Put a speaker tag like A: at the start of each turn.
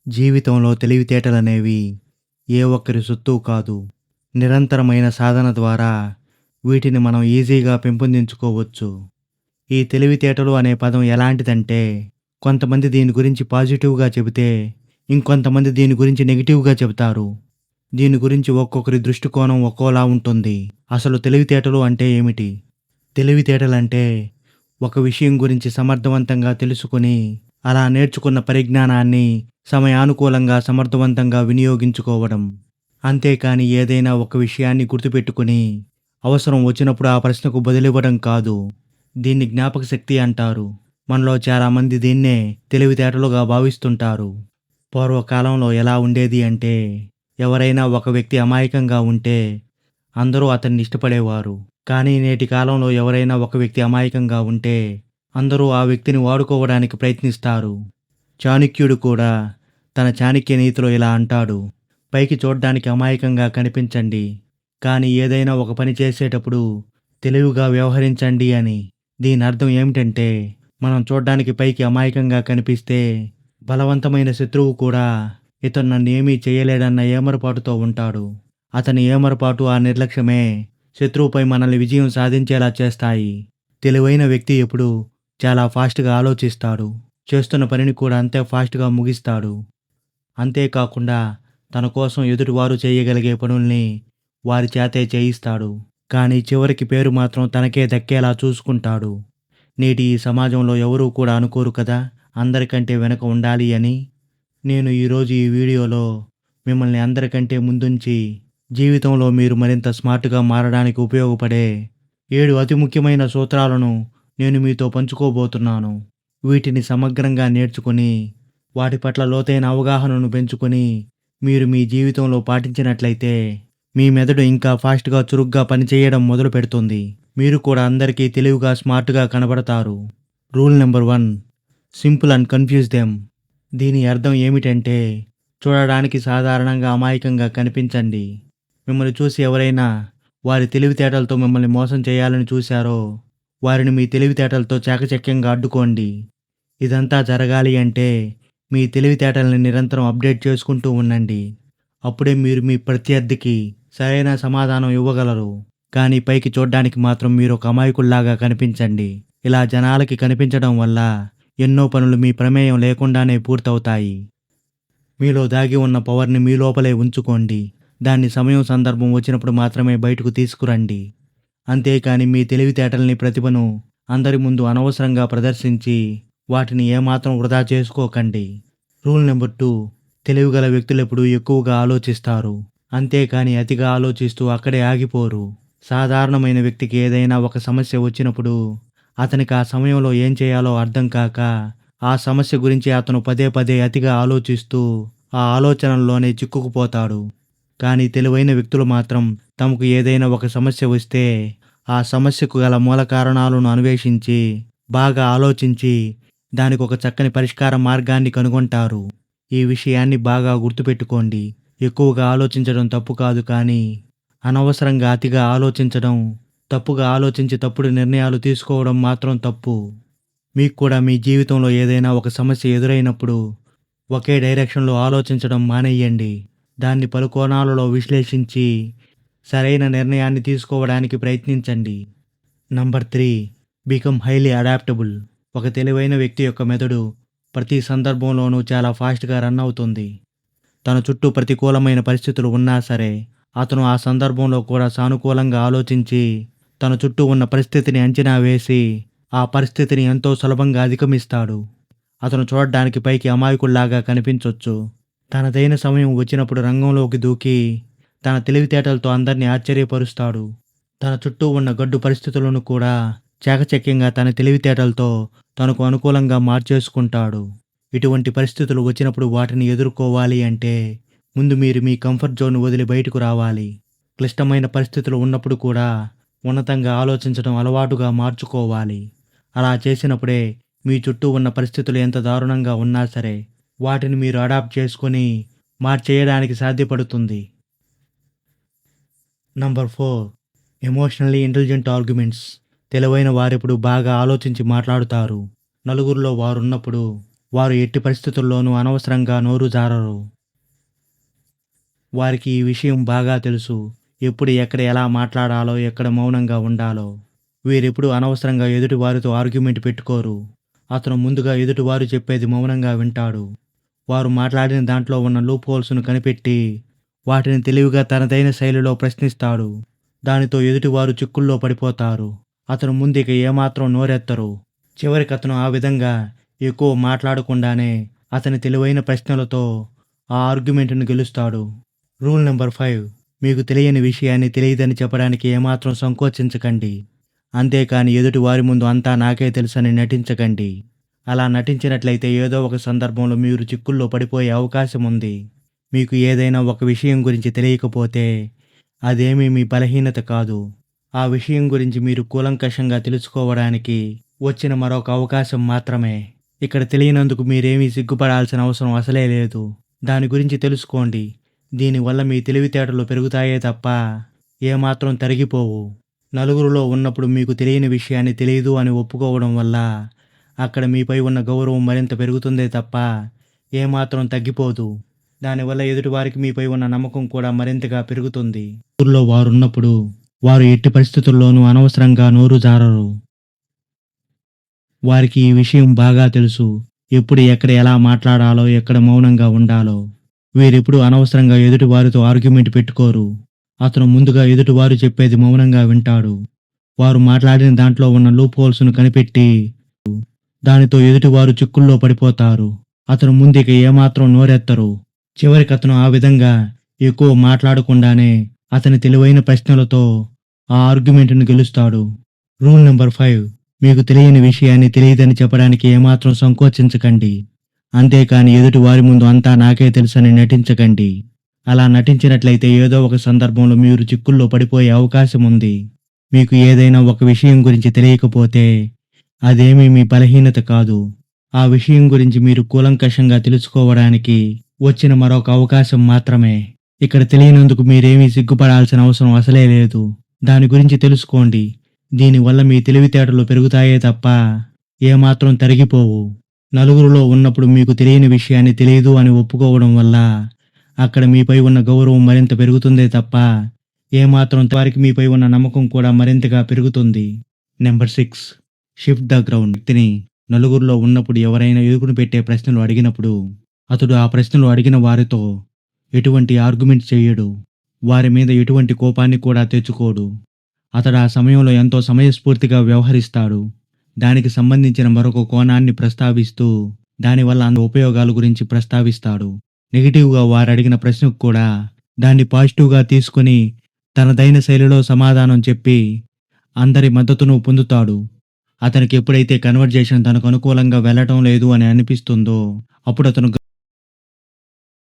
A: జీవితంలో తెలివితేటలనేవి ఏ ఒక్కరి సొత్తు కాదు. నిరంతరమైన సాధన ద్వారా వీటిని మనం ఈజీగా పెంపొందించుకోవచ్చు. ఈ తెలివితేటలు అనే పదం ఎలాంటిదంటే, కొంతమంది దీని గురించి పాజిటివ్‌గా చెబితే, ఇంకొంతమంది దీని గురించి నెగెటివ్‌గా చెబుతారు. దీని గురించి ఒక్కొక్కరి దృష్టికోణం ఒక్కోలా ఉంటుంది. అసలు తెలివితేటలు అంటే ఏమిటి? తెలివితేటలంటే ఒక విషయం గురించి సమర్థవంతంగా తెలుసుకొని, అలా నేర్చుకున్న పరిజ్ఞానాన్ని సమయానుకూలంగా సమర్థవంతంగా వినియోగించుకోవడం. అంతేకాని ఏదైనా ఒక విషయాన్ని గుర్తుపెట్టుకొని, అవసరం వచ్చినప్పుడు ఆ ప్రశ్నకు బదులివ్వడం కాదు. దీన్ని జ్ఞాపకశక్తి అంటారు. మనలో చాలామంది దీన్నే తెలివితేటలుగా భావిస్తుంటారు. పూర్వకాలంలో ఎలా ఉండేది అంటే, ఎవరైనా ఒక వ్యక్తి అమాయకంగా ఉంటే అందరూ అతన్ని ఇష్టపడేవారు. కానీ నేటి కాలంలో ఎవరైనా ఒక వ్యక్తి అమాయకంగా ఉంటే అందరూ ఆ వ్యక్తిని వాడుకోవడానికి ప్రయత్నిస్తారు. చాణక్యుడు కూడా తన చాణక్య నీతిలో ఇలా అంటాడు. పైకి చూడ్డానికి అమాయకంగా కనిపించండి, కానీ ఏదైనా ఒక పని చేసేటప్పుడు తెలివిగా వ్యవహరించండి అని. దీని అర్థం ఏమిటంటే, మనం చూడ్డానికి పైకి అమాయకంగా కనిపిస్తే బలవంతమైన శత్రువు కూడా ఇతను నన్ను ఏమీ చేయలేడన్న ఏమరపాటుతో ఉంటాడు. అతని ఏమరపాటు, ఆ నిర్లక్ష్యమే శత్రువుపై మనల్ని విజయం సాధించేలా చేస్తాయి. తెలివైన వ్యక్తి ఎప్పుడూ చాలా ఫాస్ట్‌గా ఆలోచిస్తాడు. చేస్తున్న పనిని కూడా అంతే ఫాస్ట్‌గా ముగిస్తాడు. అంతేకాకుండా తన కోసం ఎదుటివారు చేయగలిగే పనుల్ని వారి చేతే చేయిస్తాడు. కానీ చివరికి పేరు మాత్రం తనకే దక్కేలా చూసుకుంటాడు. నేటి ఈ సమాజంలో ఎవరూ కూడా అనుకోరు కదా, అందరికంటే వెనక ఉండాలి అని. నేను ఈరోజు ఈ వీడియోలో మిమ్మల్ని అందరికంటే ముందుంచి, జీవితంలో మీరు మరింత స్మార్ట్‌గా మారడానికి ఉపయోగపడే 7 అతి ముఖ్యమైన సూత్రాలను నేను మీతో పంచుకోబోతున్నాను. వీటిని సమగ్రంగా నేర్చుకొని, వాటి పట్ల లోతైన అవగాహనను పెంచుకొని, మీరు మీ జీవితంలో పాటించినట్లయితే, మీ మెదడు ఇంకా ఫాస్ట్‌గా చురుగ్గా పనిచేయడం మొదలుపెడుతుంది. మీరు కూడా అందరికీ తెలివిగా, స్మార్ట్‌గా కనబడతారు. Rule number 1, simple and confuse them. దీని అర్థం ఏమిటంటే, చూడడానికి సాధారణంగా అమాయకంగా కనిపించండి. మిమ్మల్ని చూసి ఎవరైనా వారి తెలివితేటలతో మిమ్మల్ని మోసం చేయాలని చూశారో, వారిని మీ తెలివితేటలతో చాకచక్యంగా అడ్డుకోండి. ఇదంతా జరగాలి అంటే, మీ తెలివితేటల్ని నిరంతరం అప్డేట్ చేసుకుంటూ ఉండండి. అప్పుడే మీరు మీ ప్రత్యర్థికి సరైన సమాధానం ఇవ్వగలరు. కానీ పైకి చూడ్డానికి మాత్రం మీరు ఒక అమాయకుల్లాగా కనిపించండి. ఇలా జనాలకి కనిపించడం వల్ల ఎన్నో పనులు మీ ప్రమేయం లేకుండానే పూర్తవుతాయి. మీలో దాగి ఉన్న పవర్‌ని మీ లోపలే ఉంచుకోండి. దాన్ని సమయం, సందర్భం వచ్చినప్పుడు మాత్రమే బయటకు తీసుకురండి. అంతేకాని మీ తెలివితేటల్ని, ప్రతిభను అందరి ముందు అనవసరంగా ప్రదర్శించి వాటిని ఏమాత్రం వృధా చేసుకోకండి. రూల్ నంబర్ 2, తెలివిగల వ్యక్తులెప్పుడూ ఎక్కువగా ఆలోచిస్తారు. అంతేకాని అతిగా ఆలోచిస్తూ అక్కడే ఆగిపోరు. సాధారణమైన వ్యక్తికి ఏదైనా ఒక సమస్య వచ్చినప్పుడు అతనికి ఆ సమయంలో ఏం చేయాలో అర్థం కాక, ఆ సమస్య గురించి అతను పదే పదే అతిగా ఆలోచిస్తూ ఆ ఆలోచనల్లోనే చిక్కుకుపోతాడు. కానీ తెలివైన వ్యక్తులు మాత్రం తమకు ఏదైనా ఒక సమస్య వస్తే ఆ సమస్యకు గల మూల కారణాలను అన్వేషించి, బాగా ఆలోచించి దానికి ఒక చక్కని పరిష్కార మార్గాన్ని కనుగొంటారు. ఈ విషయాన్ని బాగా గుర్తుపెట్టుకోండి. ఎక్కువగా ఆలోచించడం తప్పు కాదు, కానీ అనవసరంగా అతిగా ఆలోచించడం, తప్పుగా ఆలోచించి తప్పుడు నిర్ణయాలు తీసుకోవడం మాత్రం తప్పు. మీకు కూడా మీ జీవితంలో ఏదైనా ఒక సమస్య ఎదురైనప్పుడు ఒకే డైరెక్షన్‌లో ఆలోచించడం మానేయండి. దాన్ని పలు కోణాలలో విశ్లేషించి సరైన నిర్ణయాన్ని తీసుకోవడానికి ప్రయత్నించండి. Number 3, become highly adaptable. ఒక తెలివైన వ్యక్తి యొక్క మెదడు ప్రతి సందర్భంలోనూ చాలా ఫాస్ట్‌గా రన్ అవుతుంది. తన చుట్టూ ప్రతికూలమైన పరిస్థితులు ఉన్నా సరే, అతను ఆ సందర్భంలో కూడా సానుకూలంగా ఆలోచించి, తన చుట్టూ ఉన్న పరిస్థితిని అంచనా వేసి, ఆ పరిస్థితిని ఎంతో సులభంగా అధిగమిస్తాడు. అతను చూడడానికి పైకి అమాయకుల్లాగా కనిపించొచ్చు. తనదైన సమయం వచ్చినప్పుడు రంగంలోకి దూకి, తన తెలివితేటలతో అందరినీ ఆశ్చర్యపరుస్తాడు. తన చుట్టూ ఉన్న గడ్డు పరిస్థితులను కూడా చాకచక్యంగా తన తెలివితేటలతో తనకు అనుకూలంగా మార్చేసుకుంటాడు. ఇటువంటి పరిస్థితులు వచ్చినప్పుడు వాటిని ఎదుర్కోవాలి అంటే, ముందు మీరు మీ కంఫర్ట్ జోన్ వదిలి బయటకు రావాలి. క్లిష్టమైన పరిస్థితులు ఉన్నప్పుడు కూడా ఉన్నతంగా ఆలోచించడం అలవాటుగా మార్చుకోవాలి. అలా చేసినప్పుడే మీ చుట్టూ ఉన్న పరిస్థితులు ఎంత దారుణంగా ఉన్నా సరే, వాటిని మీరు అడాప్ట్ చేసుకొని మార్చేయడానికి సాధ్యపడుతుంది. Number 4, emotionally intelligent arguments. తెలివైన వారెప్పుడు బాగా ఆలోచించి మాట్లాడుతారు. నలుగురిలో వారున్నప్పుడు వారు ఎట్టి పరిస్థితుల్లోనూ అనవసరంగా నోరు జారరు. వారికి ఈ విషయం బాగా తెలుసు. ఎప్పుడు ఎక్కడ ఎలా మాట్లాడాలో, ఎక్కడ మౌనంగా ఉండాలో. వీరెప్పుడూ అనవసరంగా ఎదుటివారితో ఆర్గ్యుమెంట్ పెట్టుకోరు. అతను ముందుగా ఎదుటివారు చెప్పేది మౌనంగా వింటాడు. వారు మాట్లాడిన దాంట్లో ఉన్న లూప్ హోల్స్‌ను కనిపెట్టి, వాటిని తెలివిగా తనదైన శైలిలో ప్రశ్నిస్తాడు. దానితో ఎదుటివారు చిక్కుల్లో పడిపోతారు. అతను ముందిక ఏమాత్రం నోరెత్తరు. చివరికతను ఆ విధంగా ఎక్కువ మాట్లాడకుండానే అతని తెలివైన ప్రశ్నలతో ఆ ఆర్గ్యుమెంట్‌ను గెలుస్తాడు. రూల్ నంబర్ 5: మీకు తెలియని విషయాన్ని తెలియదని చెప్పడానికి ఏమాత్రం సంకోచించకండి. అంతేకాని ఎదుటి వారి ముందు అంతా నాకే తెలుసని నటించకండి. అలా నటించినట్లయితే ఏదో ఒక సందర్భంలో మీరు చిక్కుల్లో పడిపోయే అవకాశం ఉంది. మీకు ఏదైనా ఒక విషయం గురించి తెలియకపోతే అదేమీ మీ బలహీనత కాదు. ఆ విషయం గురించి మీరు కూలంకషంగా తెలుసుకోవడానికి వచ్చిన మరొక అవకాశం మాత్రమే. ఇక్కడ తెలియనందుకు మీరేమీ సిగ్గుపడాల్సిన అవసరం అసలే లేదు. దాని గురించి తెలుసుకోండి. దీనివల్ల మీ తెలివితేటలు పెరుగుతాయే తప్ప ఏమాత్రం తరిగిపోవు. నలుగురిలో ఉన్నప్పుడు మీకు తెలియని విషయాన్ని తెలీదు అని ఒప్పుకోవడం వల్ల అక్కడ మీపై ఉన్న గౌరవం మరింత పెరుగుతుందే తప్ప ఏమాత్రం తగ్గిపోదు. దానివల్ల ఎదుటివారికి మీపై ఉన్న నమ్మకం కూడా మరింతగా పెరుగుతుంది. ఊర్లో వారున్నప్పుడు వారు ఎట్టి పరిస్థితుల్లోనూ అనవసరంగా నోరు జారరు. వారికి ఈ విషయం బాగా తెలుసు. ఎప్పుడు ఎక్కడ ఎలా మాట్లాడాలో, ఎక్కడ మౌనంగా ఉండాలో. వీరెప్పుడూ అనవసరంగా ఎదుటివారితో ఆర్గ్యుమెంట్ పెట్టుకోరు. అతను ముందుగా ఎదుటివారు చెప్పేది మౌనంగా వింటాడు. వారు మాట్లాడిన దాంట్లో ఉన్న లూప్ హోల్స్‌ను కనిపెట్టి, దానితో ఎదుటివారు చిక్కుల్లో పడిపోతారు. అతను ముందిక ఏమాత్రం నోరెత్తరు. చివరికతను ఆ విధంగా ఎక్కువ మాట్లాడకుండానే అతని తెలివైన ప్రశ్నలతో ఆ ఆర్గ్యుమెంట్‌ను గెలుస్తాడు. రూల్ నంబర్ 5: మీకు తెలియని విషయాన్ని తెలియదని చెప్పడానికి ఏమాత్రం సంకోచించకండి. అంతేకాని ఎదుటి వారి ముందు అంతా నాకే తెలుసని నటించకండి. అలా నటించినట్లయితే ఏదో ఒక సందర్భంలో మీరు చిక్కుల్లో పడిపోయే అవకాశం ఉంది. మీకు ఏదైనా ఒక విషయం గురించి తెలియకపోతే అదేమీ మీ బలహీనత కాదు. ఆ విషయం గురించి మీరు కూలంకషంగా తెలుసుకోవడానికి వచ్చిన మరొక అవకాశం మాత్రమే. ఇక్కడ తెలియనందుకు మీరేమీ సిగ్గుపడాల్సిన అవసరం అసలే లేదు. దాని గురించి తెలుసుకోండి. దీనివల్ల మీ తెలివితేటలు పెరుగుతాయే తప్ప ఏమాత్రం తరిగిపోవు. నలుగురిలో ఉన్నప్పుడు మీకు తెలియని విషయాన్ని తెలియదు అని ఒప్పుకోవడం వల్ల అక్కడ మీపై ఉన్న గౌరవం మరింత పెరుగుతుందే తప్ప ఏమాత్రం వారికి మీపై ఉన్న నమ్మకం కూడా మరింతగా పెరుగుతుంది. Number 6: shift the ground. వ్యక్తిని నలుగురిలో ఉన్నప్పుడు ఎవరైనా ఎదురుకుని పెట్టే ప్రశ్నలు అడిగినప్పుడు అతడు ఆ ప్రశ్నలు అడిగిన వారితో ఎటువంటి ఆర్గ్యుమెంట్ చేయడు. వారి మీద ఎటువంటి కోపాన్ని కూడా తెచ్చుకోడు. అతడు ఆ సమయంలో ఎంతో సమయస్ఫూర్తిగా వ్యవహరిస్తాడు. దానికి సంబంధించిన మరొక కోణాన్ని ప్రస్తావిస్తూ దానివల్ల ఉపయోగాల గురించి ప్రస్తావిస్తాడు. నెగిటివ్గా వారు అడిగిన ప్రశ్నకు కూడా దాన్ని పాజిటివ్గా తీసుకుని తనదైన శైలిలో సమాధానం చెప్పి అందరి మద్దతును పొందుతాడు. అతనికి ఎప్పుడైతే కన్వర్జేషన్ తనకు అనుకూలంగా వెళ్ళటం లేదు అని అనిపిస్తుందో అప్పుడు అతను